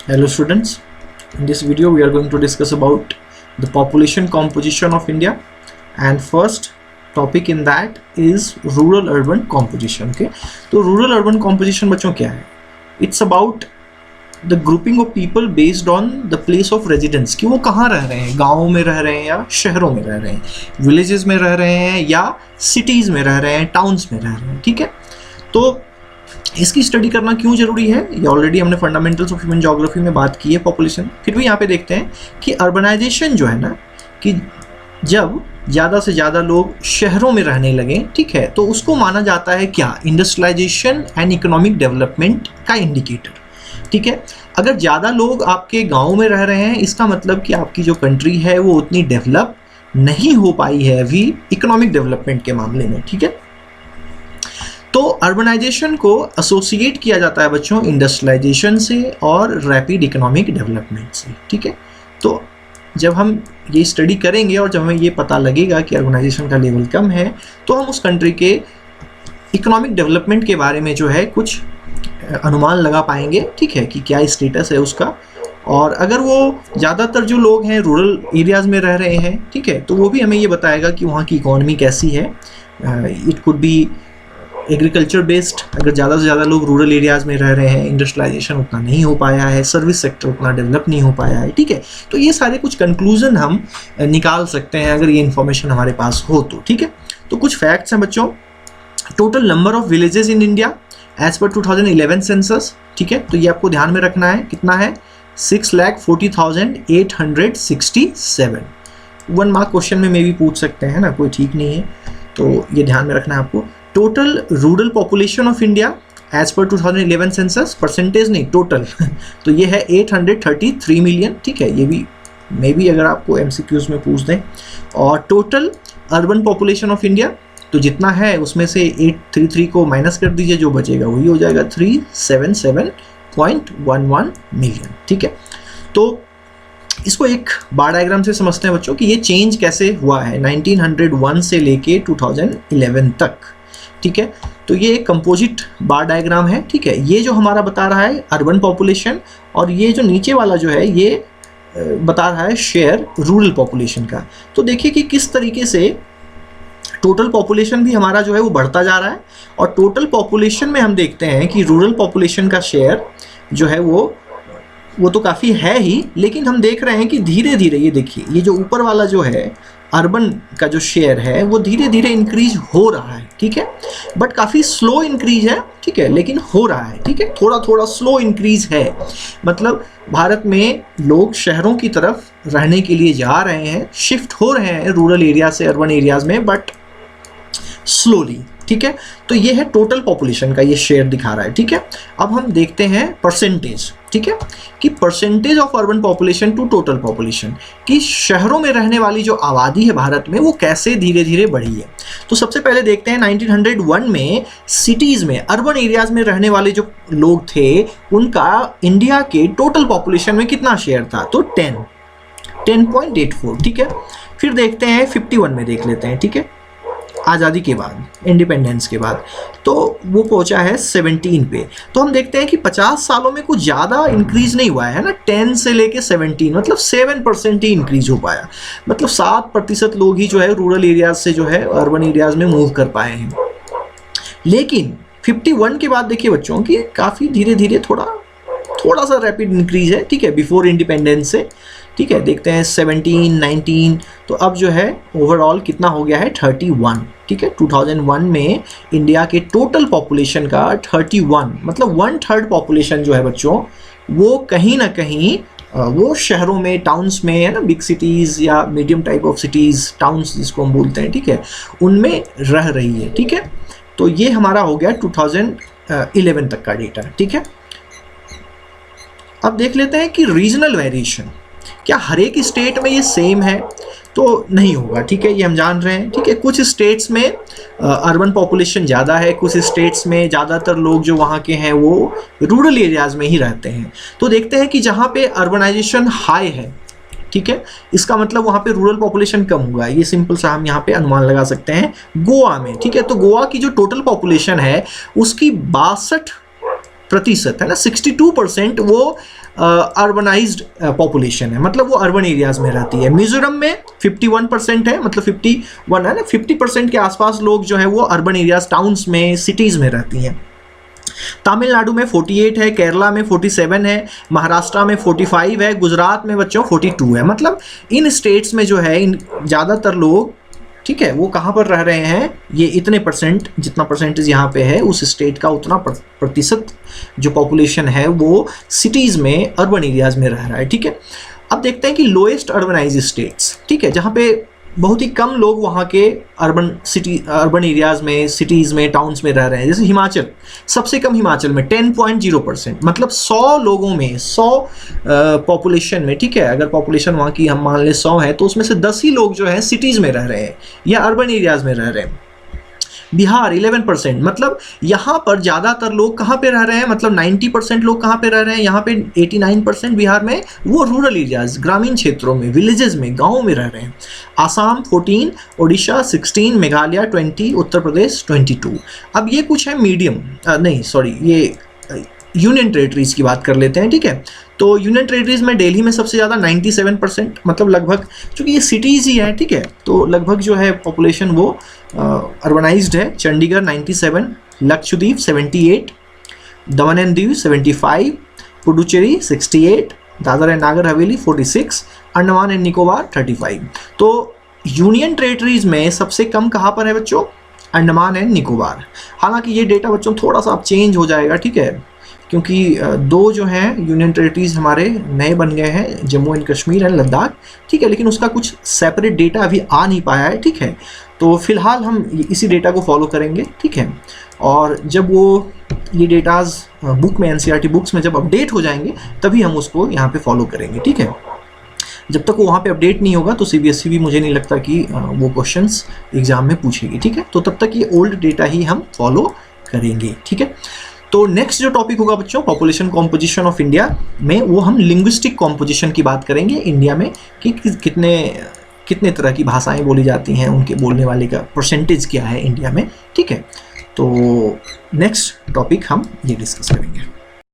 Hello students, in this video we are going to discuss about the population composition of India, and first topic in that is rural urban composition. Okay, तो rural urban composition बच्चों क्या है? It's about the grouping of people based on the place of residence, कि वो कहाँ रह रहे हैं, गाँव में रह रहे हैं या शहरों में रह रहे हैं, villages में रह रहे हैं या cities में रह रहे हैं, towns में रह रहे हैं. ठीक है, तो इसकी स्टडी करना क्यों जरूरी है, ये ऑलरेडी हमने फंडामेंटल्स ऑफ ह्यूमन ज्योग्राफी में बात की है पॉपुलेशन. फिर भी यहाँ पे देखते हैं कि अर्बनाइजेशन जो है ना, कि जब ज़्यादा से ज़्यादा लोग शहरों में रहने लगे, ठीक है, तो उसको माना जाता है क्या, इंडस्ट्रियलाइजेशन एंड इकोनॉमिक डेवलपमेंट का इंडिकेटर. ठीक है, अगर ज़्यादा लोग आपके गाँव में रह रहे हैं, इसका मतलब कि आपकी जो कंट्री है वो उतनी डेवलप नहीं हो पाई है अभी इकोनॉमिक डेवलपमेंट के मामले में. ठीक है, तो अर्बनाइजेशन को एसोसिएट किया जाता है बच्चों इंडस्ट्रियलाइजेशन से और रैपिड इकोनॉमिक डेवलपमेंट से. ठीक है, तो जब हम ये स्टडी करेंगे और जब हमें ये पता लगेगा कि अर्बनाइजेशन का लेवल कम है, तो हम उस कंट्री के इकोनॉमिक डेवलपमेंट के बारे में जो है कुछ अनुमान लगा पाएंगे. ठीक है, कि क्या स्टेटस है उसका, और अगर वो ज़्यादातर जो लोग हैं रूरल एरियाज़ में रह रहे हैं, ठीक है, तो वो भी हमें ये बताएगा कि वहाँ की इकॉनमी कैसी है. It could be agriculture based, अगर ज़्यादा से ज़्यादा लोग रूरल एरियाज़ में रह रहे हैं, इंडस्ट्रियलाइजेशन उतना नहीं हो पाया है, सर्विस सेक्टर उतना डेवलप नहीं हो पाया है. ठीक है, तो ये सारे कुछ कंक्लूजन हम निकाल सकते हैं अगर ये इन्फॉर्मेशन हमारे पास हो तो. ठीक है, तो कुछ फैक्ट्स हैं बच्चों. Total number of villages in India as per 2011 census. ठीक है, तो ये आपको ध्यान में रखना है, कितना है, 6,40,867. 1 मार्क क्वेश्चन में भी पूछ सकते हैं ना, कोई ठीक नहीं है, तो ये ध्यान में रखना है आपको. Total rural population of India as per 2011 census, percentage नहीं, टोटल तो ये है 833 मिलियन. ठीक है, ये भी मे बी अगर आपको एमसीक्यूज में पूछ दें. और total urban population of India, तो जितना है उसमें से 833 को माइनस कर दीजिए, जो बचेगा वही हो जाएगा 377.11 मिलियन. ठीक है, तो इसको एक बार डायग्राम से समझते हैं बच्चों कि ये चेंज कैसे हुआ है 1901 से लेके 2011 तक. ठीक है, तो ये एक कंपोजिट बार डायग्राम है. ठीक है, ये जो हमारा बता रहा है अर्बन पॉपुलेशन, और ये जो नीचे वाला जो है ये बता रहा है शेयर रूरल पॉपुलेशन का. तो देखिए कि किस तरीके से टोटल पॉपुलेशन भी हमारा जो है वो बढ़ता जा रहा है, और टोटल पॉपुलेशन में हम देखते हैं कि रूरल पॉपुलेशन का शेयर जो है वो तो काफ़ी है ही, लेकिन हम देख रहे हैं कि धीरे धीरे, ये देखिए, ये जो ऊपर वाला जो है अर्बन का जो शेयर है वो धीरे धीरे इंक्रीज हो रहा है. ठीक है, बट काफ़ी स्लो इंक्रीज है. ठीक है, लेकिन हो रहा है. ठीक है, थोड़ा थोड़ा स्लो इंक्रीज है, मतलब भारत में लोग शहरों की तरफ रहने के लिए जा रहे हैं, शिफ्ट हो रहे हैं रूरल एरिया से अर्बन एरियाज में, बट स्लोली. ठीक है, तो ये है टोटल पॉपुलेशन का ये शेयर दिखा रहा है. ठीक है, अब हम देखते हैं परसेंटेज. ठीक है, कि percentage of urban population to total population, कि शहरों में रहने वाली जो आबादी है भारत में वो कैसे धीरे धीरे बढ़ी है. तो सबसे पहले देखते हैं 1901 में सिटीज़ में, अर्बन एरियाज में रहने वाले जो लोग थे उनका इंडिया के टोटल पॉपुलेशन में कितना शेयर था, तो 10.84. ठीक है, फिर देखते हैं 51 में देख लेते हैं. ठीक है, आज़ादी के बाद, इंडिपेंडेंस के बाद, तो वो पहुंचा है 17 पे. तो हम देखते हैं कि 50 सालों में कुछ ज़्यादा इंक्रीज नहीं हुआ है ना, 10 से लेके 17, मतलब 7% ही इंक्रीज हो पाया, मतलब 7% लोग ही जो है रूरल एरियाज से जो है अर्बन एरियाज में मूव कर पाए हैं. लेकिन 51 के बाद देखिए बच्चों कि काफ़ी धीरे धीरे थोड़ा सा रैपिड इंक्रीज है. ठीक है, बिफोर इंडिपेंडेंस से. ठीक है, देखते हैं 17, 19, तो अब जो है ओवरऑल कितना हो गया है, 31. ठीक है, 2001 में इंडिया के टोटल पॉपुलेशन का 31, मतलब 1/3 पॉपुलेशन जो है बच्चों वो कहीं ना कहीं वो शहरों में, टाउन्स में है ना, बिग सिटीज़ या medium type of cities, towns जिसको हम बोलते हैं. ठीक है, उनमें रह रही है. ठीक है, तो ये हमारा हो गया 2011 तक का डेटा. ठीक है, अब देख लेते हैं कि रीजनल वेरिएशन, क्या हर एक स्टेट में ये सेम है, तो नहीं होगा. ठीक है, ये हम जान रहे हैं. ठीक है, कुछ स्टेट्स में अर्बन पॉपुलेशन ज़्यादा है, कुछ स्टेट्स में ज़्यादातर लोग जो वहाँ के हैं वो रूरल एरियाज़ में ही रहते हैं. तो देखते हैं कि जहाँ पे अर्बनाइजेशन हाई है, ठीक है, इसका मतलब वहाँ पे रूरल पॉपुलेशन कम हुआ है. ये सिंपल सा हम यहाँ पे अनुमान लगा सकते हैं गोवा में. ठीक है, तो गोवा की जो टोटल पॉपुलेशन है उसकी प्रतिशत है ना, 62% वो अर्बनाइज्ड पॉपुलेशन है, मतलब वो अर्बन एरियाज में रहती है। मिजोरम में 51% है, मतलब 51 है ना, 50% के आसपास लोग जो है वो अर्बन एरियाज, टाउन्स में, सिटीज में रहती हैं। तमिलनाडु में 48 है, केरला में 47 है, महाराष्ट्र में 45 है, गुजरात में बच्चों 42 है। मतलब इन स्टेट्स में जो है इन ज़्यादातर लोग, ठीक है, वो कहाँ पर रह रहे हैं, ये इतने परसेंट, जितना परसेंटेज यहाँ पे है उस स्टेट का उतना प्रतिशत जो पॉपुलेशन है वो सिटीज़ में, अर्बन एरियाज में रह रहा है। ठीक है, अब देखते हैं कि लोएस्ट अर्बनाइज स्टेट्स, ठीक है, जहाँ पे बहुत ही कम लोग वहाँ के अर्बन एरियाज में, सिटीज़ में, टाउन्स में रह रहे हैं। जैसे हिमाचल, सबसे कम हिमाचल में 10.0%, मतलब 100 लोगों में, 100 पॉपुलेशन में, ठीक है, अगर पॉपुलेशन वहाँ की हम मान लें 100 है तो उसमें से 10 ही लोग जो हैं सिटीज़ में रह रहे हैं या अर्बन एरियाज में रह रहे हैं। बिहार 11%, मतलब यहाँ पर ज़्यादातर लोग कहाँ पे रह रहे हैं, मतलब 90% लोग कहाँ पे रह रहे हैं, यहाँ पे 89% बिहार में वो रूरल एरियाज, ग्रामीण क्षेत्रों में, विलेजेस में, गाँव में रह रहे हैं। आसाम 14, उड़ीसा 16, मेघालय 20, उत्तर प्रदेश 22। अब ये कुछ है मीडियम, नहीं सॉरी, ये यूनियन टेरिटरीज की बात कर लेते हैं। ठीक है, तो यूनियन टेरिटरीज में दिल्ली में सबसे ज़्यादा 97%, मतलब लगभग, चूँकि ये सिटीज़ ही है, ठीक है, तो लगभग जो है पॉपुलेशन वो अर्बनाइज्ड है। चंडीगढ़ 97, लक्षद्वीप 78, दमन and Diu 75, Puducherry 68, Dadar and Nagar Haveli 46, Andaman and Nicobar 35। तो यूनियन टेरिटरीज में सबसे कम कहाँ पर है बच्चों, अंडमान एंड निकोबार। हालांकि ये डेटा बच्चों थोड़ा सा अब चेंज हो जाएगा, ठीक है, क्योंकि 2 जो हैं यूनियन टेरिटरीज हमारे नए बन गए हैं, जम्मू एंड कश्मीर एंड लद्दाख, ठीक है, लेकिन उसका कुछ सेपरेट डेटा अभी आ नहीं पाया है। ठीक है, तो फिलहाल हम इसी डेटा को फॉलो करेंगे। ठीक है, और जब वो ये डेटाज बुक में, एनसीईआरटी बुक्स में जब अपडेट हो जाएंगे तभी हम उसको यहाँ पे फॉलो करेंगे। ठीक है, जब तक वो वहाँ पे अपडेट नहीं होगा तो सीबीएसई भी मुझे नहीं लगता कि वो क्वेश्चंस एग्जाम में पूछेगी। ठीक है, तो तब तक ये ओल्ड डेटा ही हम फॉलो करेंगे। ठीक है, तो नेक्स्ट जो टॉपिक होगा बच्चों पॉपुलेशन कॉम्पोजिशन ऑफ इंडिया में, वो हम लिंग्विस्टिक कॉम्पोजिशन की बात करेंगे इंडिया में, कि कितने तरह की भाषाएं बोली जाती हैं, उनके बोलने वाले का परसेंटेज क्या है इंडिया में। ठीक है, तो नेक्स्ट टॉपिक हम ये डिस्कस करेंगे।